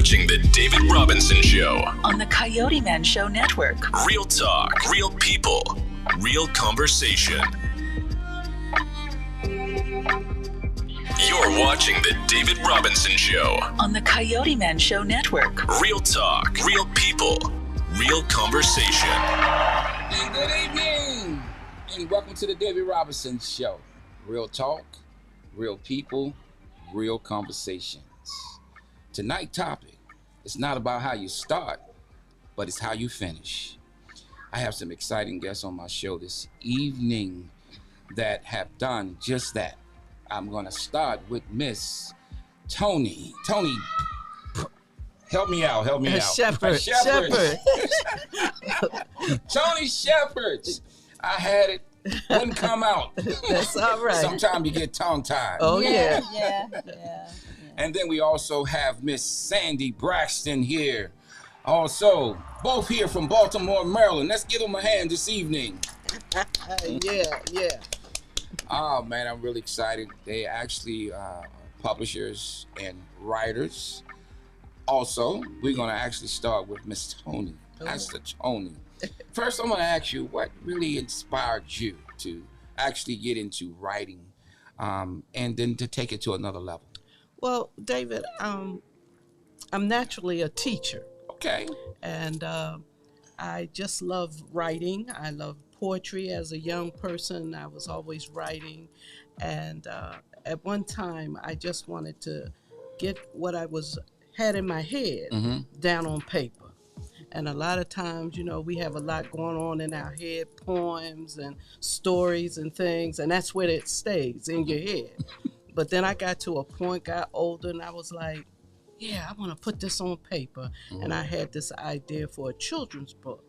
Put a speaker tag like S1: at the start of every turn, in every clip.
S1: watching The David Robinson Show
S2: on the CoyoteMan Show Network.
S1: Real talk, real people, real conversation. You're watching The David Robinson Show
S2: on the CoyoteMan Show Network.
S1: Real talk, real people, real conversation.
S3: And good evening, and welcome to The David Robinson Show. Real talk, real people, real conversations. Tonight's topic, it's not about how you start, but it's how you finish. I have some exciting guests on my show this evening that have done just that. I'm going to start with Miss Tony. Tony, help me out.
S4: Shepherd.
S3: Tony Shepherd. I had it. Wouldn't come out.
S4: That's all right.
S3: Sometimes you get tongue-tied.
S4: Oh, yeah.
S3: And then we also have Miss Sandy Braxton here. Also, both here from Baltimore, Maryland. Let's give them a hand this evening.
S4: Yeah.
S3: Oh, man, I'm really excited. They actually are publishers and writers. Also, we're going to actually start with Miss Tony. Master Tony. First, I'm going to ask you, what really inspired you to actually get into writing and then to take it to another level?
S4: Well, David, I'm naturally a teacher.
S3: Okay.
S4: And I just love writing. I love poetry. As a young person, I was always writing. And at one time, I just wanted to get what had in my head down on paper. And a lot of times, you know, we have a lot going on in our head, poems and stories and things, and that's where it stays, in your head. But then I got to a point, got older, and I was like, yeah, I want to put this on paper. And I had this idea for a children's book.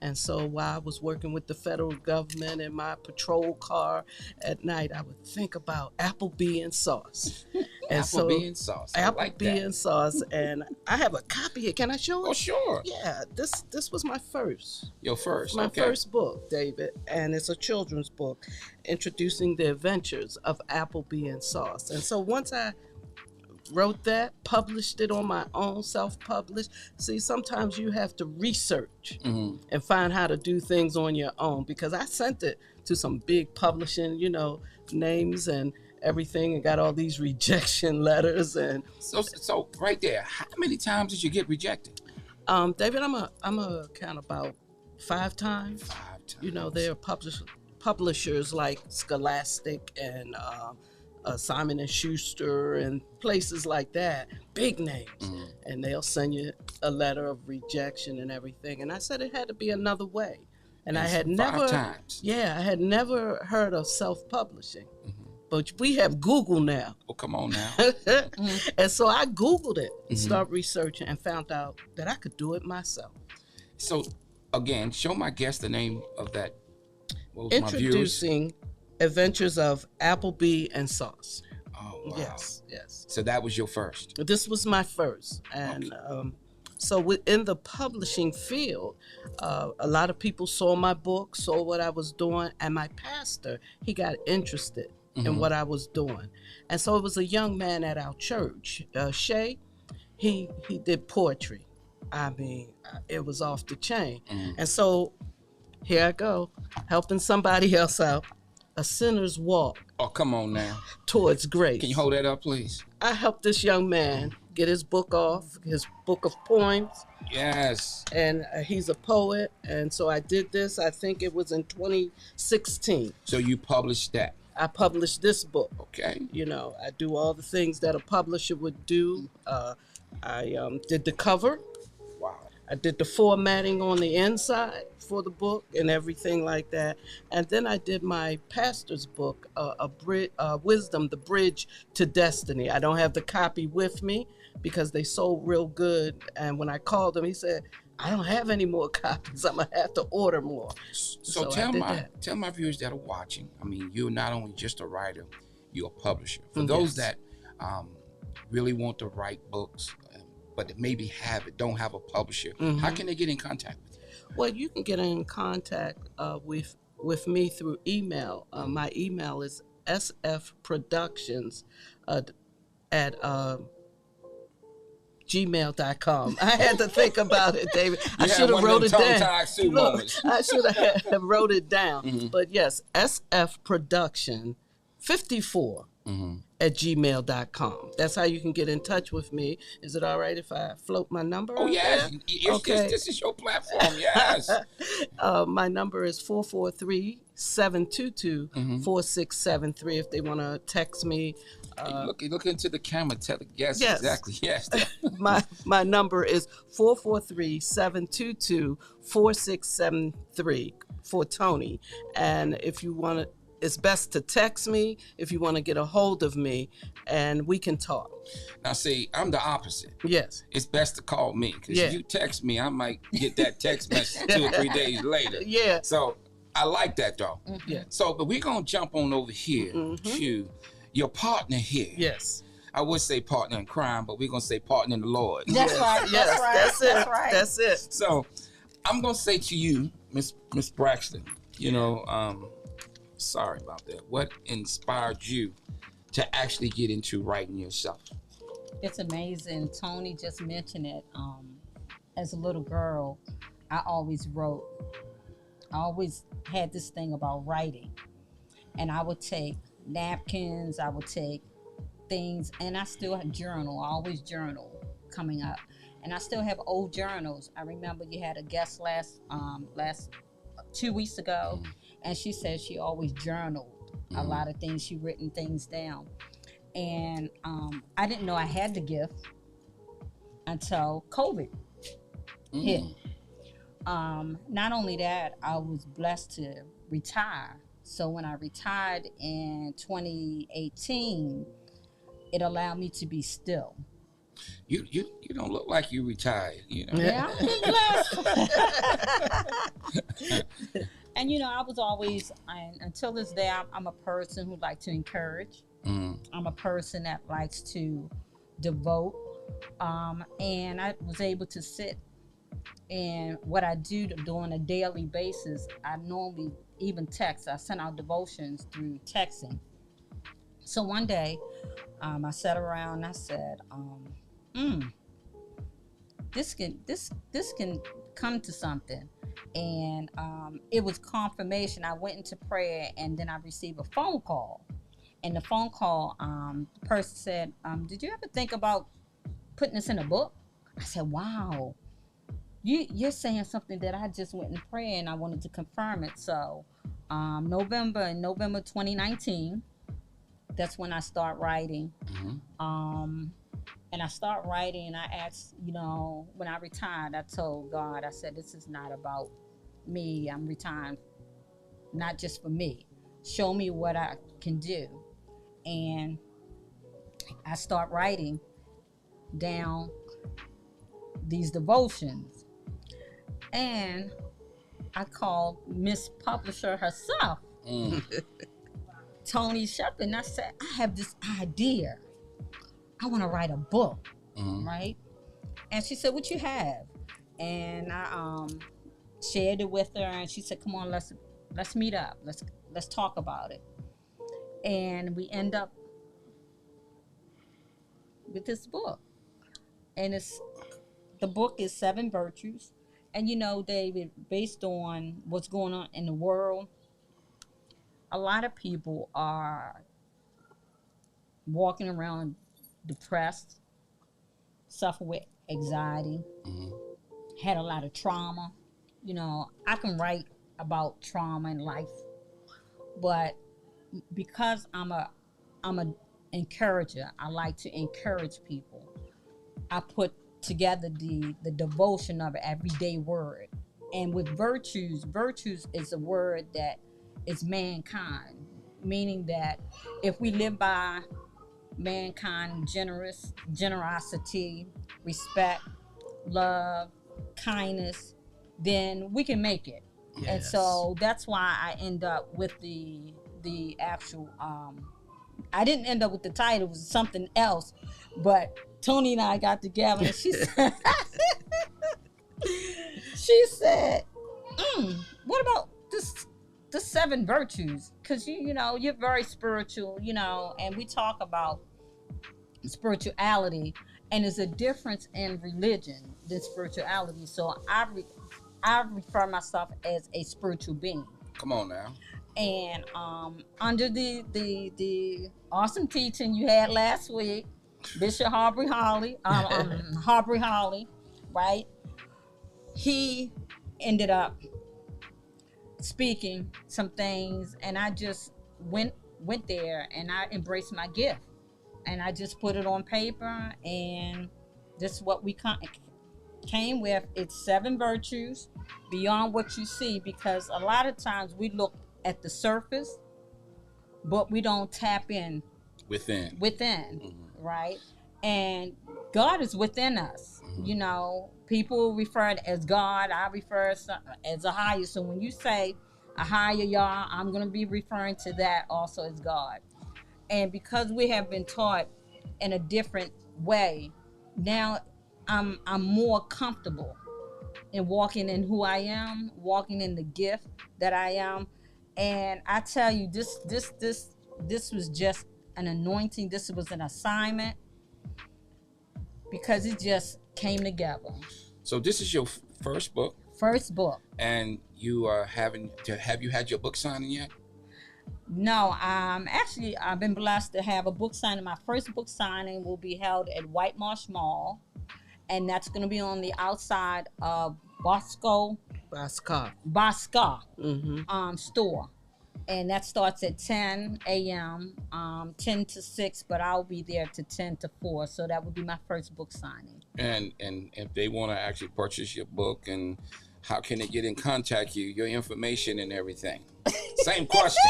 S4: And so while I was working with the federal government in my patrol car at night, I would think about Applebee and sauce. And
S3: Applebee and sauce. I like that.
S4: Applebee and sauce. And I have a copy here. Can I show it?
S3: Oh, sure.
S4: Yeah, this was my first.
S3: Your first,
S4: My
S3: okay.
S4: first book, David. And it's a children's book introducing the adventures of Applebee and sauce. And so once I wrote that, published it on my own, self-published. See, sometimes you have to research and find how to do things on your own, because I sent it to some big publishing, you know, names and everything, and got all these rejection letters. And
S3: so right there, how many times did you get rejected?
S4: David, I'm a count about 5 times.
S3: 5 times.
S4: You know, there are publishers like Scholastic and Simon and Schuster and places like that, big names, and they'll send you a letter of rejection and everything. And I said it had to be another way, and I had
S3: 5 times.
S4: Yeah, I had never heard of self-publishing, but we have Google now.
S3: Oh, come on now.
S4: And so I Googled it and started researching and found out that I could do it myself.
S3: So again, show my guest the name of that. What was my viewers?
S4: Introducing Adventures of Applebee and Sauce.
S3: Oh, wow.
S4: Yes.
S3: So that was your first.
S4: This was my first. And so within the publishing field, a lot of people saw my book, saw what I was doing, and my pastor, he got interested in what I was doing. And so it was a young man at our church, Shay, he did poetry. I mean, it was off the chain. And so here I go, helping somebody else out. A sinner's walk.
S3: Oh, come on now.
S4: Towards grace.
S3: Can you hold that up, please?
S4: I helped this young man get his book off, his book of poems.
S3: Yes.
S4: And he's a poet. And so I did this, I think it was in 2016.
S3: So you published that?
S4: I published this book.
S3: Okay.
S4: You know, I do all the things that a publisher would do. I did the cover.
S3: Wow.
S4: I did the formatting on the inside for the book and everything like that. And then I did my pastor's book, Wisdom, The Bridge to Destiny. I don't have the copy with me because they sold real good. And when I called him, he said, I don't have any more copies. I'm going to have to order more.
S3: So tell my viewers that are watching, I mean, you're not only just a writer, you're a publisher. For those that really want to write books, but maybe don't have a publisher, how can they get in contact with you?
S4: Well, you can get in contact with me through email. My email is sfproductions at gmail.com. I had to think about it, David. I
S3: You had
S4: should have
S3: one of
S4: wrote it
S3: them
S4: down.
S3: tongue-tied Sue
S4: Look,
S3: moments.
S4: I should have wrote it down. But yes, SF Production 54 at gmail.com. That's how you can get in touch with me. Is it all right if I float my number?
S3: Oh,
S4: out
S3: yes.
S4: there?
S3: Yes,
S4: Okay.
S3: this is your platform. Yes.
S4: My number is 443-722-4673 if they want to text me.
S3: Look into the camera. Tell the guests
S4: Yes.
S3: exactly. Yes.
S4: My number is 443-722-4673 for Tony. And if you want to, it's best to text me if you want to get a hold of me, and we can talk.
S3: Now, see, I'm the opposite.
S4: Yes.
S3: It's best to call me because
S4: Yeah.
S3: if you text me, I might get that text message 2 or 3 days later.
S4: Yeah.
S3: So I like that, though.
S4: Yeah.
S3: So, but we're going to jump on over here to your partner here.
S4: Yes.
S3: I would say partner in crime, but we're going to say partner in the Lord.
S5: That's right.
S4: Yes.
S5: That's right.
S4: That's it.
S5: That's right.
S4: That's it.
S3: So I'm going to say to you, Miss Braxton, you know, sorry about that. What inspired you to actually get into writing yourself?
S5: It's amazing. Tony just mentioned it. As a little girl, I always wrote. I always had this thing about writing. And I would take napkins, I would take things, and I still have journal. I always journal coming up. And I still have old journals. I remember you had a guest last 2 weeks ago, and she said she always journaled a lot of things. She written things down. And I didn't know I had the gift until COVID hit. Not only that, I was blessed to retire. So when I retired in 2018, it allowed me to be still.
S3: You don't look like you retired, you know.
S5: Yeah, I've been blessed. And you know, I was always, until this day, I'm a person who likes to encourage. I'm a person that likes to devote. And I was able to sit, and what I do on a daily basis, I normally even text. I send out devotions through texting. So one day, I sat around and I said, this can come to something. And it was confirmation. I went into prayer, and then I received a phone call. And the phone call, the person said, did you ever think about putting this in a book? I said, wow, you're saying something that I just went in prayer, and I wanted to confirm it. So November 2019, that's when I start writing. And I start writing, and I asked, you know, when I retired, I told God, I said, this is not about me. I'm retiring, not just for me. Show me what I can do. And I start writing down these devotions. And I called Miss Publisher herself, Tony Shepard, and I said, I have this idea. I want to write a book, right? And she said, what you have? And I shared it with her, and she said, come on, let's meet up. Let's talk about it. And we end up with this book. And the book is 7 Virtues. And you know, David, based on what's going on in the world, a lot of people are walking around depressed, suffer with anxiety, had a lot of trauma. You know, I can write about trauma in life, but because I'm a encourager, I like to encourage people. I put together the devotion of an everyday word. And with virtues is a word that is mankind, meaning that if we live by mankind, generosity, respect, love, kindness, then we can make it. Yes. And so that's why I end up with the actual I didn't end up with the title, it was something else, but Tony and I got together, and she said, what about the 7 virtues? Because you know, you're very spiritual, you know, and we talk about spirituality, And there's a difference in religion than spirituality. So I refer myself as a spiritual being.
S3: Come on now.
S5: And under the awesome teaching you had last week, Bishop Harbury Holly, right? He ended up speaking some things, and I just went there and I embraced my gift, and I just put it on paper, and this is what we came with. It's 7 virtues beyond what you see, because a lot of times we look at the surface, but we don't tap in
S3: Within.
S5: Mm-hmm. Right? And God is within us. Mm-hmm. You know, people refer it as God. I refer as a higher. So when you say a higher, y'all, I'm going to be referring to that also as God. And because we have been taught in a different way, now I'm more comfortable in walking in who I am, walking in the gift that I am. And I tell you, this was just an anointing. This was an assignment, because it just came together.
S3: So this is your first book.
S5: First book.
S3: And you are have you had your book signing yet?
S5: No, actually I've been blessed to have a book signing. My first book signing will be held at White Marsh Mall, and that's going to be on the outside of Bosca store. And that starts at 10 a.m., 10 to 6, but I'll be there to 10 to 4. So that would be my first book signing.
S3: And if they want to actually purchase your book, and how can they get in contact you, your information and everything? Same question.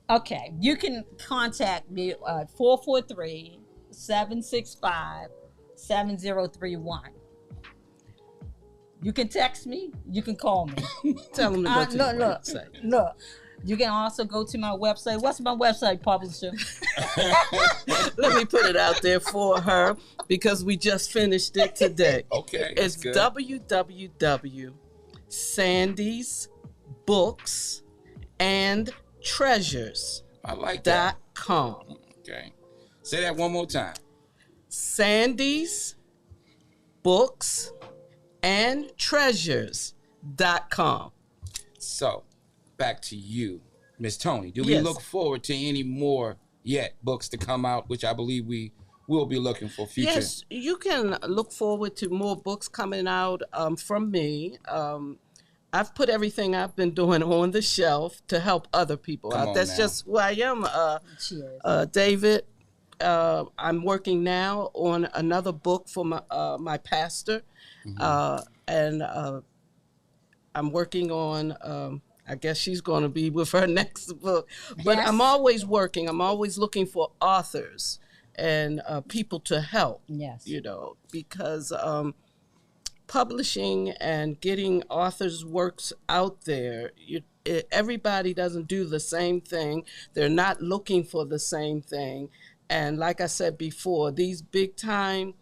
S5: Okay, you can contact me at 443-765-7031. You can text me. You can call me.
S4: Tell them to go to your website.
S5: Look, you can also go to my website. What's my website, publisher?
S4: Let me put it out there for her, because we just finished it today.
S3: Okay.
S4: It's www.sandysbooksandtreasures.com.
S3: I like that. Okay. Say that one more time.
S4: Sandys Books and treasures.com.
S3: So, back to you, Miss Tony. Do we look forward to any more books to come out, which I believe we will be looking for future?
S4: Yes, you can look forward to more books coming out from me. I've put everything I've been doing on the shelf to help other people out. That's just who I am. David, I'm working now on another book for my pastor. Mm-hmm. And I'm working on, I guess she's going to be with her next book. But yes. I'm always working. I'm always looking for authors and people to help. Yes. You know, because publishing and getting authors' works out there, everybody doesn't do the same thing. They're not looking for the same thing. And like I said before, these big time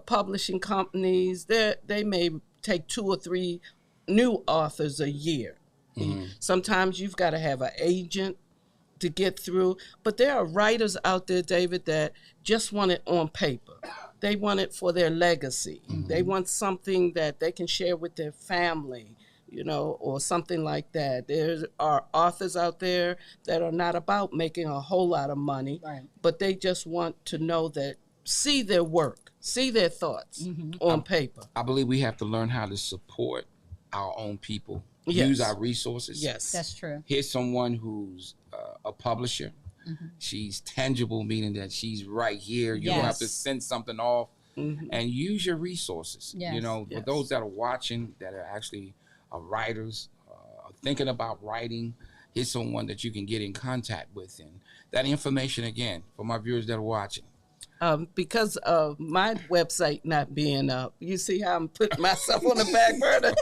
S4: publishing companies, they may take 2 or 3 new authors a year. Mm-hmm. Sometimes you've got to have an agent to get through. But there are writers out there, David, that just want it on paper. They want it for their legacy. Mm-hmm. They want something that they can share with their family, you know, or something like that. There are authors out there that are not about making a whole lot of money, right, but they just want to know that, see their work, see their thoughts on paper.
S3: I believe we have to learn how to support our own people, use our resources.
S5: Yes, that's true.
S3: Here's someone who's a publisher. Mm-hmm. She's tangible, meaning that she's right here. You don't have to send something off, and use your resources. Yes. You know, for those that are watching, that are actually writers, thinking about writing, here's someone that you can get in contact with. And that information, again, for my viewers that are watching.
S4: Because of my website not being up, you see how I'm putting myself on the back burner?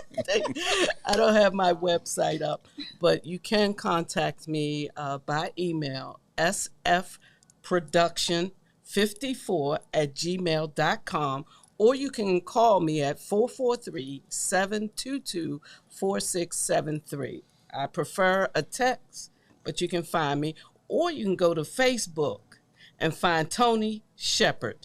S4: I don't have my website up, but you can contact me by email, sfproduction54@gmail.com, or you can call me at 443-722-4673. I prefer a text, but you can find me, or you can go to Facebook and find Tony Shepherd.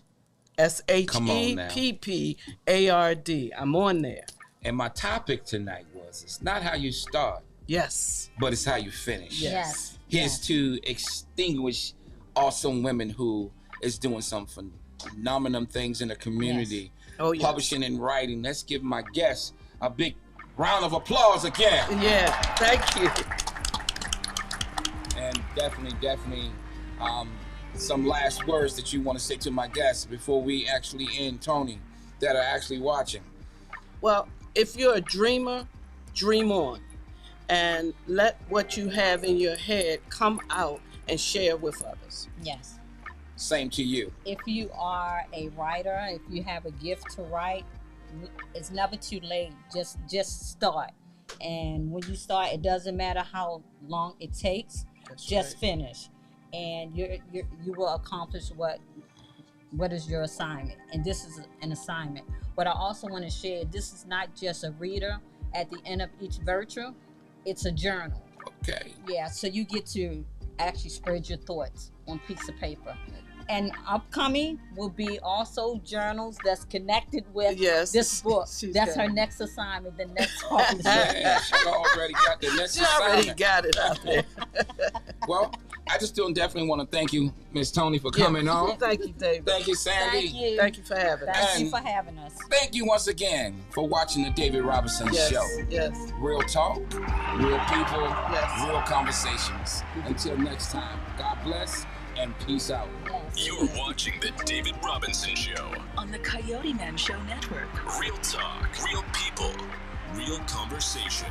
S3: Come on now.
S4: SHEPPARD. I'm on there.
S3: And my topic tonight was, it's not how you start,
S4: Yes.
S3: but it's how you finish.
S5: Yes.
S3: Here's to extinguish awesome women who is doing some phenomenal things in the community.
S4: Oh, yes.
S3: Publishing and writing. Let's give my guests a big round of applause again.
S4: Yeah, thank you.
S3: And definitely, some last words that you want to say to my guests before we actually end, Tony, that are actually watching.
S4: Well, if you're a dreamer, dream on. And let what you have in your head come out and share with others.
S5: Yes.
S3: Same to you.
S5: If you are a writer, if you have a gift to write, it's never too late. Just start. And when you start, it doesn't matter how long it takes.
S4: That's
S5: Just
S4: right.
S5: finish, and you will accomplish what is your assignment. And this is an assignment. But I also want to share, this is not just a reader at the end of each virtue. It's a journal.
S3: Okay.
S5: Yeah, so you get to actually spread your thoughts on a piece of paper. And upcoming will be also journals that's connected with
S4: Yes,
S5: this book.
S4: she's
S5: That's
S4: got
S5: her
S4: it.
S5: next assignment, the next publishing.
S3: Yeah, she already got the next
S4: She already
S3: assignment.
S4: got it out there.
S3: Well, I just definitely want to thank you, Miss Tony, for coming on.
S4: Thank you, David.
S3: Thank you, Sandy.
S5: Thank you.
S4: Thank you for having us.
S5: Thank you
S3: And-
S5: for having us.
S3: Thank you once again for watching the David Robinson
S4: Yes,
S3: Show.
S4: yes,
S3: Real talk, real people,
S4: Yes.
S3: real conversations. Until next time, God bless and peace out.
S5: Yes.
S1: You're watching the David Robinson Show.
S2: On the Coyote Man Show Network.
S1: Real talk, real people, real conversation.